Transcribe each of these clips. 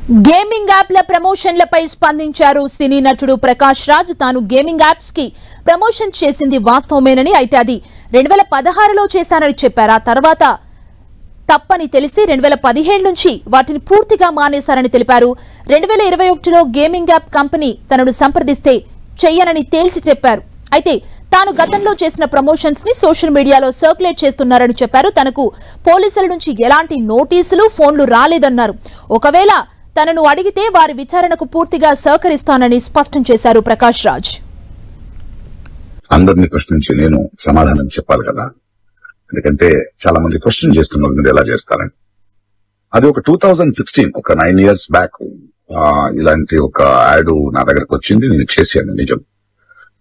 Gaming యాప్ల ప్రమోషన్లపై స్పందించారు సినీ నటుడు ప్రకాష్ రాజ్. తాను గేమింగ్ యాప్స్ కి ప్రమోషన్ చేసింది వాస్తవమేనని, అయితే అది 2016లో చేశానని చెప్పారు. ఆ తర్వాత తప్పని తెలిసి 2017 నుంచి వాటిని పూర్తిగా మానేశారని తెలిపారు. 2021లో గేమింగ్ యాప్ కంపెనీ తనను సంప్రదిస్తే చెయ్యనని తేల్చి చెప్పారు. అయితే తాను గతంలో చేసిన ప్రమోషన్స్ ని సోషల్ మీడియాలో సర్క్యులేట్ చేస్తున్నారని చెప్పారు. తనకు పోలీసుల నుంచి ఎలాంటి నోటీసులు, ఫోన్లు రాలేదన్నారు. ఒకవేళ తనను అడిగితే వారి విచారణకు పూర్తిగా సహకరిస్తానని స్పష్టం చేశారు ప్రకాష్ రాజ్. అందరినీ ప్రశ్నించి నేను సమాధానం చెప్పాలి కదా, ఎందుకంటే చాలా మంది క్వశ్చన్ చేస్తున్నారు మీరు ఎలా చేస్తారని. అది ఒక 2016 ఒక 9 years బ్యాక్ ఇలాంటి ఒక యాడ్ నా దగ్గరకు వచ్చింది. నేను చేశాను, నిజం.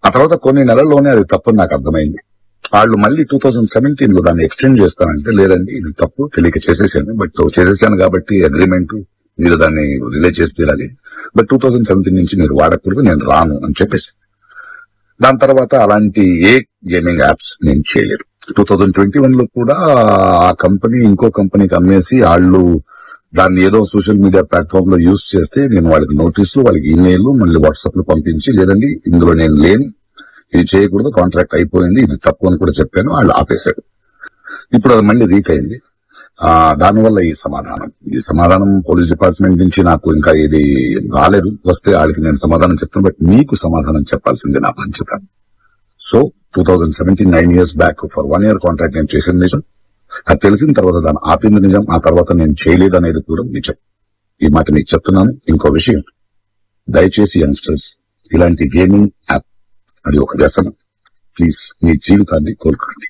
ఆ తర్వాత కొన్ని నెలల్లోనే అది తప్పని నాకు అర్థమైంది. వాళ్ళు మళ్ళీ 2017లో దాన్ని ఎక్స్టెండ్ చేస్తానంటే, లేదండి ఇది తప్పు, తెలియక చేసేసాను, బట్ చేసేసాను కాబట్టి అగ్రిమెంట్ మీరు దాన్ని రిలే చేసి తీరాలి, బట్ 2017 నుంచి మీరు వాడకూడదు, నేను రాను అని చెప్పేసి. దాని తర్వాత అలాంటి ఏ గేమింగ్ యాప్స్ నేను చేయలేదు. 2021లో కూడా ఆ కంపెనీ ఇంకో కంపెనీకి అమ్మేసి వాళ్ళు దాన్ని ఏదో సోషల్ మీడియా ప్లాట్ఫామ్ లో యూజ్ చేస్తే నేను వాళ్ళకి నోటీసులు, వాళ్ళకి ఈమెయిల్, మళ్ళీ వాట్సాప్ లో పంపించి, లేదండి ఇందులో నేను లేను, ఇది చేయకూడదు, కాంట్రాక్ట్ అయిపోయింది, ఇది తప్పు అని కూడా చెప్పాను. వాళ్ళు ఆపేశారు. ఇప్పుడు అది మళ్ళీ రీక్ అయింది. దానివల్ల ఈ సమాధానం పోలీస్ డిపార్ట్మెంట్ నుంచి నాకు ఇంకా ఇది రాలేదు. వస్తే వాళ్ళకి నేను సమాధానం చెప్తాను, బట్ మీకు సమాధానం చెప్పాల్సిందే నా బాధ్యత. So 2017 9 years back for 1 year contract నేను చేసింది నిజం. అది తెలిసిన తర్వాత దాన్ని ఆపింది నిజం. ఆ తర్వాత నేను చేయలేదు అనేది కూడా నిజం. ఈ మాట మీకు చెప్తున్నాను. ఇంకో విషయం, దయచేసి యంగ్స్టర్స్, ఇలాంటి గేమింగ్ యాప్ అది ఒక వ్యసనం. ప్లీజ్ మీ జీవితాన్ని కోల్పోండి.